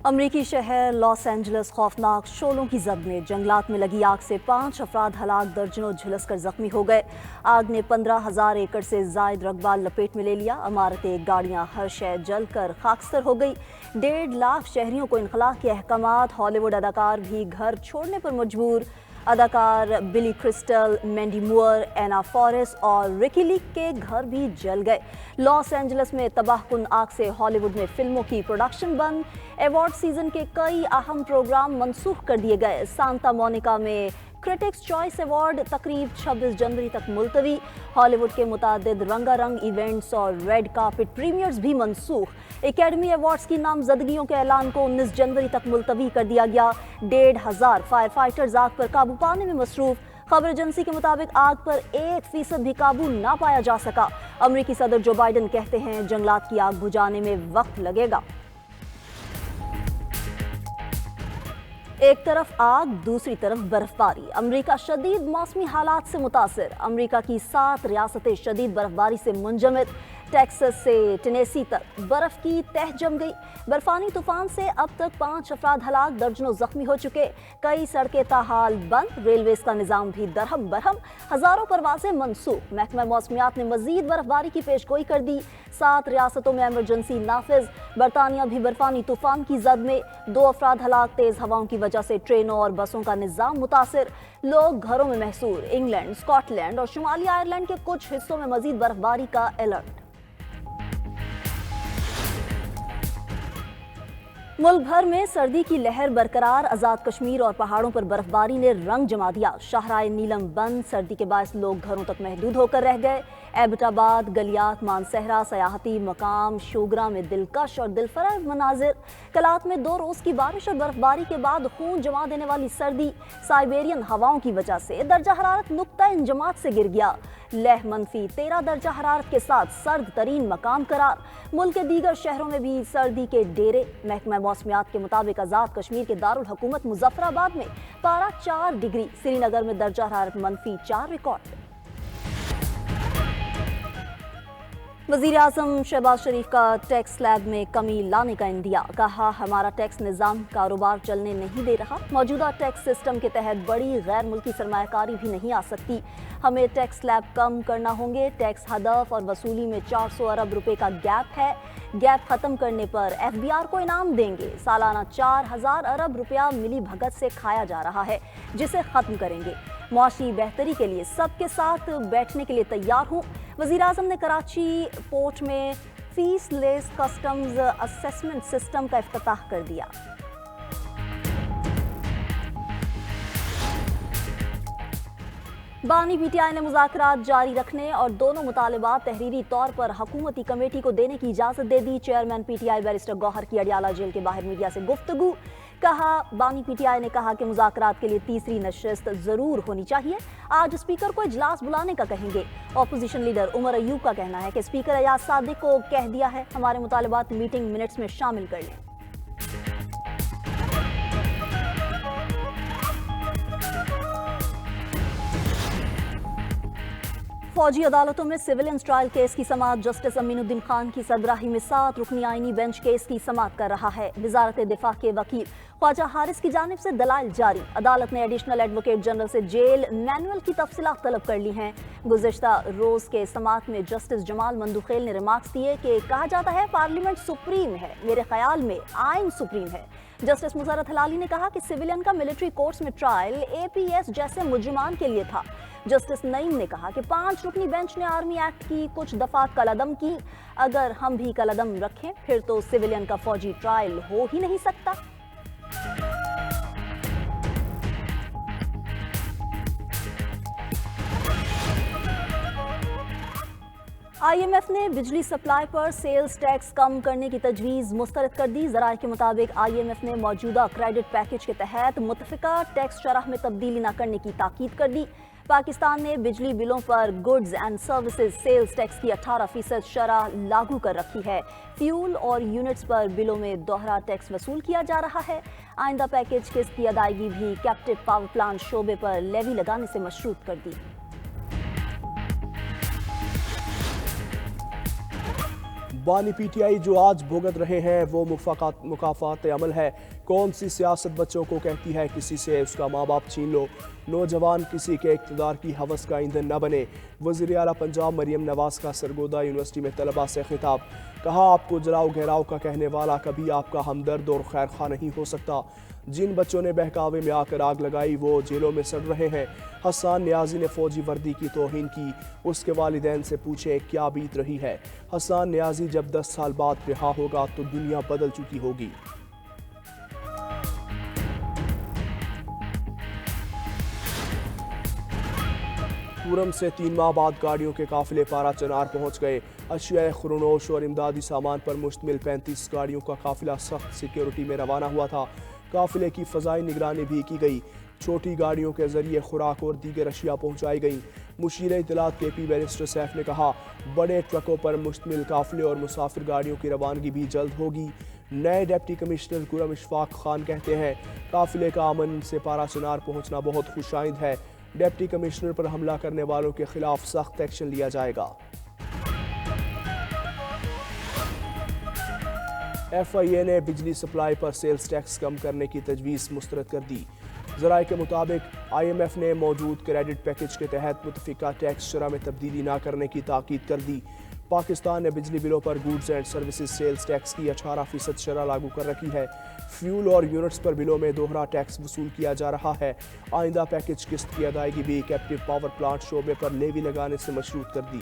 अमरीकी शहर Los Angeles खौफनाक शोलों की जद में। जंगलात में लगी आग से 5 अफराद हलाक, दर्जनों झुलस कर जख्मी हो गए। आग ने 15,000 एकड़ से जायद रकबा लपेट में ले लिया। इमारतें, गाड़ियां, हर शय जलकर खाकस्तर हो गई। 1.5 लाख शहरियों को इनखला के अहकामात। हॉलीवुड अदाकार भी घर छोड़ने पर मजबूर। अदाकार बिली क्रिस्टल, मैंडी मूर, एना फॉरेस्ट और रिकी लीक के घर भी जल गए। लॉस एंजलिस में तबाहकुन आग से हॉलीवुड में फिल्मों की प्रोडक्शन बंद। अवार्ड सीजन के कई अहम प्रोग्राम मनसूख कर दिए गए। सांता मोनिका में क्रिटिक्स चॉइस अवार्ड तकरीब 26 जनवरी तक मुलतवी। हॉलीवुड के मुतादिद रंगारंग इवेंट्स और रेड कार्पेट प्रीमियर्स भी मनसूख। एकेडमी अवार्ड्स की नामजदगियों के ऐलान को 19 जनवरी तक मुलतवी कर दिया गया। 1,500 फायर फाइटर्स आग पर काबू पाने में मसरूफ। खबर एजेंसी के मुताबिक आग पर 1% भी काबू ना पाया जा सका। अमरीकी सदर जो बाइडन कहते हैं जंगलात की आग बुझाने में वक्त लगेगा। एक तरफ आग, दूसरी तरफ बर्फबारी। अमेरिका शदीद मौसमी हालात से मुतासिर। अमेरिका की 7 रियासतें शदीद बर्फबारी से मुंजमद। टेक्सास से टेनेसी तक बर्फ की तह जम गई। बर्फानी तूफान से अब तक 5 अफराद हलाक, दर्जनों जख्मी हो चुके। कई सड़कें ताहाल बंद। रेलवेज का निजाम भी दरहम बरहम। हजारों परवाजें मनसूख। महकमा मौसमियात ने मजीद बर्फबारी की पेशगोई कर दी। 7 रियासतों में एमरजेंसी नाफिज। बरतानिया भी बर्फानी तूफान की जद में। 2 अफराद हलाक। तेज हवाओं की वजह से ट्रेनों और बसों का निजाम मुतासिर। लोग घरों में महसूर। इंग्लैंड, स्कॉटलैंड और शुमाली आयरलैंड के कुछ हिस्सों में मजीद बर्फबारी का अलर्ट। मुल्क भर में सर्दी की लहर बरकरार। आज़ाद कश्मीर और पहाड़ों पर बर्फबारी ने रंग जमा दिया। शाहराए नीलम बंद। सर्दी के बायस लोग घरों तक महदूद होकर रह गए। एबटाबाद, गलियात, मानसहरा, सयाहती मकाम शोगरा में दिलकश और दिलफरेब मनाजिर। कलात में 2 रोज की बारिश और बर्फबारी के बाद खून जमा देने वाली सर्दी। साइबेरियन हवाओं की वजह से दर्जा हरारत नुक्ता इंजमात से गिर गया। लह मनफी 13 दर्जा हरारत के साथ सर्द तरीन मकाम करार। मुल्क के दीगर शहरों में भी सर्दी के डेरे। महकमा मौसमियात के मुताबिक आज़ाद कश्मीर के दारुल हुकूमत मुजफ्फराबाद में पारा 4 डिग्री, श्रीनगर में दर्जा हरारत -4 रिकॉर्ड। वज़ीर आज़म शहबाज शरीफ का टैक्स स्लैब में कमी लाने का इंदिया। कहा, हमारा टैक्स निज़ाम कारोबार चलने नहीं दे रहा। मौजूदा टैक्स सिस्टम के तहत बड़ी गैर मुल्की सरमायाकारी भी नहीं आ सकती। हमें टैक्स स्लैब कम करना होंगे। टैक्स हदफ और वसूली में 400 अरब रुपए का गैप है। गैप खत्म करने पर FBR को इनाम देंगे। सालाना 4,000 अरब रुपया मिली भगत से खाया जा रहा है, जिसे खत्म करेंगे। मुआशी बेहतरी के लिए सबके साथ बैठने के लिए तैयार हूँ। वज़ीर आज़म ने कराची पोर्ट में fees less customs assessment system का इफ्तिताह कर दिया। बानी PTI ने मुज़ाकरात जारी रखने और दोनों मुतालिबात तहरीरी तौर पर हुकूमती कमेटी को देने की इजाज़त दे दी। चेयरमैन PTI बैरिस्टर गौहर की अडियाला जेल के बाहर मीडिया से गुफ्तगू। कहा, बानी PTI ने कहा कि मुज़ाकरात के लिए तीसरी नशिस्त ज़रूर होनी चाहिए। आज स्पीकर को इजलास बुलाने का कहेंगे। अपोजिशन लीडर उमर अयूब का कहना है कि स्पीकर अयाज सादिक को कह दिया है हमारे मुतालिबात मीटिंग मिनट्स में शामिल कर लें। फौजी अदालतों में सिविलियन ट्रायल केस की समाअत जस्टिस अमीनुद्दीन खान की सरबराही में 7 रुकनी आईनी बेंच केस की समाअत कर रहा है। वजारत दिफा के वकील ख्वाजा हारिस की जानिब से दलाइल जारी। अदालत ने एडिशनल एडवोकेट जनरल से जेल मैनुअल की तफसीलात तलब कर ली हैं। गुज़िश्ता रोज के समाअत में जस्टिस जमाल मंदुखेल ने रिमार्क्स दिए कि कहा जाता है पार्लियामेंट सुप्रीम है, मेरे ख्याल में आइन सुप्रीम है। जस्टिस मुसर्रत हलाली ने कहा कि सिविलियन का मिलिट्री कोर्ट्स में ट्रायल APS जैसे मुजरिमान के लिए था। जस्टिस नईम ने कहा कि 5 रुकनी बेंच ने आर्मी एक्ट की कुछ दफात कलअदम की। अगर हम भी कलअदम रखें फिर तो सिविलियन का फौजी ट्रायल हो ही नहीं सकता। IMF ने बिजली सप्लाई पर सेल्स टैक्स कम करने की तजवीज़ मुस्तरद कर दी। ज़राए के मुताबिक IMF ने मौजूदा क्रेडिट पैकेज के तहत मुतफ़िका टैक्स शरह में तब्दीली न करने की ताकीद कर दी। पाकिस्तान ने बिजली बिलों पर goods and services sales tax की 18% शरह लागू कर रखी है। फ्यूल और यूनिट्स पर बिलों में दोहरा टैक्स वसूल किया जा रहा है। आइंदा पैकेज किस्त की अदायगी भी कैप्टिव पावर प्लांट शोबे पर लेवी लगाने से मशरूत कर दी। बानी पीटीआई जो आज भुगत रहे हैं वो मुकाफात अमल है। कौन सी सियासत बच्चों को कहती है किसी से उसका माँ बाप छीन लो। नौजवान किसी के इक़्तिदार की हवस का ईंधन न बने। वज़ीर आला पंजाब मरियम नवाज़ का सरगोदा यूनिवर्सिटी में तलबा से खिताब। कहा, आपको जलाओ घेराव का कहने वाला कभी आपका हमदर्द और खैर खा नहीं हो सकता। जिन बच्चों ने बहकावे में आकर आग लगाई वो जेलों में सड़ रहे हैं। हसन नियाज़ी ने फौजी वर्दी की तौहीन की, उसके वालिदैन से पूछे क्या बीत रही है। हसन नियाज़ी जब 10 साल बाद रिहा होगा तो दुनिया बदल चुकी होगी। पूरम से 3 माह बाद गाड़ियों के काफिले पारा चनार पहुंच गए। अशिया खुरनोश और इमदादी सामान पर मुश्तमिल 35 गाड़ियों का काफिला सख्त सिक्योरिटी में रवाना हुआ था। काफिले की फ़ज़ाई निगरानी भी की गई। छोटी गाड़ियों के जरिए खुराक और दीगर अशिया पहुँचाई गई। मुशीर इत्तलात KP बैरिस्टर सैफ ने कहा, बड़े ट्रकों पर मुश्तमिल काफिले और मुसाफिर गाड़ियों की रवानगी भी जल्द होगी। नए डिप्टी कमिश्नर गुरम इशफाक खान कहते हैं, काफिले का अमन से पारा चनार पहुँचना बहुत खुशाइंद है। डिप्टी कमिश्नर पर हमला करने वालों के खिलाफ सख्त एक्शन लिया जाएगा। FIA ने बिजली सप्लाई पर सेल्स टैक्स कम करने की तजवीज़ मुस्तरद कर दी। ज़राए के मुताबिक IMF ने मौजूद क्रेडिट पैकेज के तहत मुतफ़िका टैक्स शरह में तब्दीली न करने की ताकीद कर दी। पाकिस्तान ने बिजली बिलों पर goods and services sales tax की 18% शरह लागू कर रखी है। फ्यूल और यूनिट्स पर बिलों में दोहरा टैक्स वसूल किया जा रहा है। आइंदा पैकेज किस्त की अदायगी भी कैप्टिव पावर प्लांट शोबे पर लेवी लगाने से मशरूत कर दी।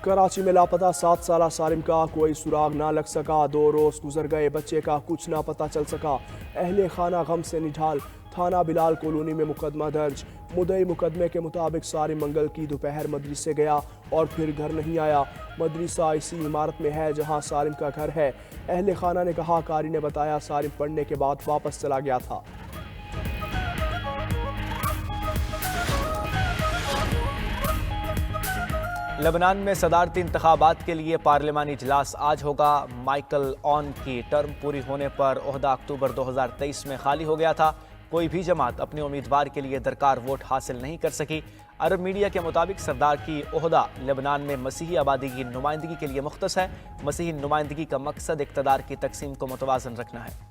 कराची में लापता 7 साला सालिम का कोई सुराग ना लग सका। 2 रोज गुजर गए, बच्चे का कुछ ना पता चल सका। अहले खाना गम से निढाल। थाना बिलाल कॉलोनी में मुकदमा दर्ज। मुद्दई मुकदमे के मुताबिक सालिम मंगल की दोपहर मदरसे गया और फिर घर नहीं आया। मदरसा इसी इमारत में है जहां सालिम का घर है। अहले खाना ने कहा, कारी ने बताया सालिम पढ़ने के बाद वापस चला गया था। लेबनान में सदारती इंतखाबात के लिए पार्लिमानी इजलास आज होगा। माइकल ऑन की टर्म पूरी होने पर ओहदा अक्टूबर 2023 में खाली हो गया था। कोई भी जमात अपने उम्मीदवार के लिए दरकार वोट हासिल नहीं कर सकी। अरब मीडिया के मुताबिक सरदार की ओहदा लेबनान में मसीही आबादी की नुमाइंदगी के लिए मुख्तस है। मसीही नुमाइंदगी का मकसद इक़्तिदार की तकसीम को मुतवाज़न रखना है।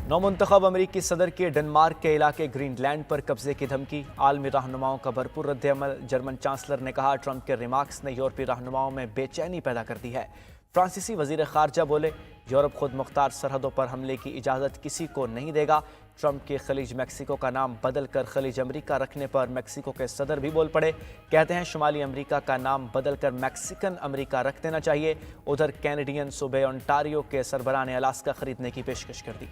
नौमुंतखब अमरीकी सदर के डेनमार्क के इलाके ग्रीनलैंड पर कब्जे की धमकी। आलमी रहनुमाओं का भरपूर रद्द-ए-अमल। जर्मन चांसलर ने कहा, ट्रंप के रिमार्क्स ने यूरोपीय रहनुमाओं में बेचैनी पैदा कर दी है। फ्रांसीसी वजीर खारजा बोले, यूरोप खुद मुख्तार सरहदों पर हमले की इजाज़त किसी को नहीं देगा। ट्रंप के खलीज मैक्सिको का नाम बदल कर खलीज अमरीका रखने पर मैक्सिको के सदर भी बोल पड़े। कहते हैं शुमाली अमरीका का नाम बदल कर मैक्सिकन अमरीका रख देना चाहिए। उधर कैनेडियन सूबे ओंटारियो के सरबराह ने अलास्का खरीदने की पेशकश कर दी।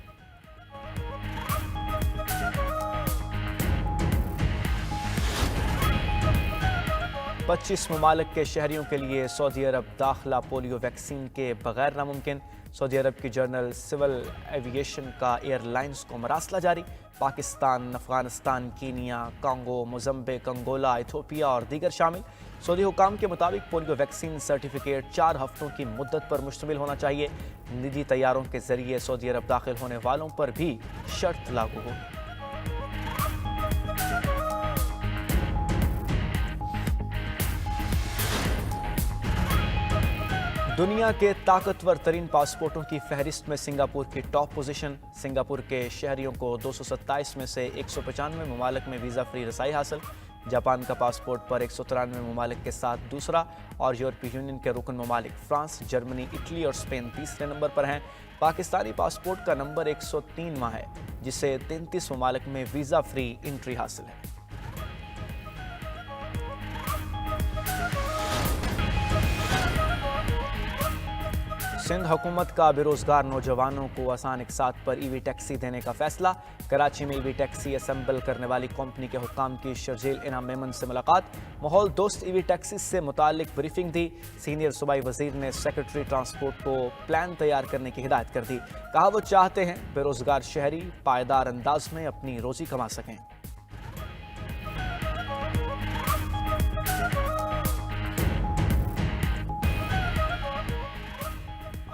पच्चीस ममालिक के शहरियों के लिए सऊदी अरब दाखिला पोलियो वैक्सीन के बगैर नामुमकिन। सऊदी अरब की जर्नल सिविल एविएशन का एयरलाइंस को मरासला जारी। Pakistan, Afghanistan, Kenya, Congo, Mozambique, Angola, Ethiopia और दीगर शामिल। सऊदी हुकाम के मुताबिक पोलियो वैक्सीन सर्टिफिकेट 4 हफ्तों की मुद्दत पर मुश्तमिल होना चाहिए। निजी तैयारों के जरिए सऊदी अरब दाखिल होने वालों पर भी शर्त लागू होगी। दुनिया के ताकतवर तरीन पासपोर्टों की फहरिस्त में सिंगापुर की टॉप पोजीशन। सिंगापुर के शहरियों को 227 में से 195 ममालिक में वीज़ा फ्री रसाई हासिल। जापान का पासपोर्ट पर 193 ममालिक के साथ दूसरा और यूरोपीय यूनियन के रुकन ममालिक फ्रांस, जर्मनी, इटली और स्पेन तीसरे नंबर पर हैं। पाकिस्तानी पासपोर्ट का नंबर 103वां है, जिसे 33 ममालिक में वीज़ा फ्री एंट्री हासिल है। सिंध हुकूमत का बेरोजगार नौजवानों को आसान इकसात पर ईवी टैक्सी देने का फैसला। कराची में ईवी टैक्सी असेंबल करने वाली कंपनी के हुक्काम की शर्जील इनाम मेमन से मुलाकात। माहौल दोस्त ईवी टैक्सी से मुतालिक ब्रीफिंग दी। सीनियर सूबाई वजीर ने सेक्रेटरी ट्रांसपोर्ट को प्लान तैयार करने की हिदायत कर दी। कहा, वो चाहते हैं बेरोजगार शहरी पायदार अंदाज में अपनी रोजी कमा सकें।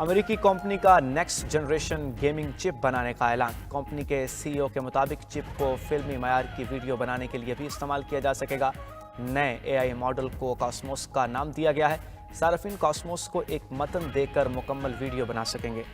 अमेरिकी कंपनी का नेक्स्ट जनरेशन गेमिंग चिप बनाने का ऐलान। कंपनी के सीईओ के मुताबिक चिप को फिल्मी मयार की वीडियो बनाने के लिए भी इस्तेमाल किया जा सकेगा। नए एआई मॉडल को कॉस्मोस का नाम दिया गया है। सार्फिन कॉस्मोस को एक मतन देकर मुकम्मल वीडियो बना सकेंगे।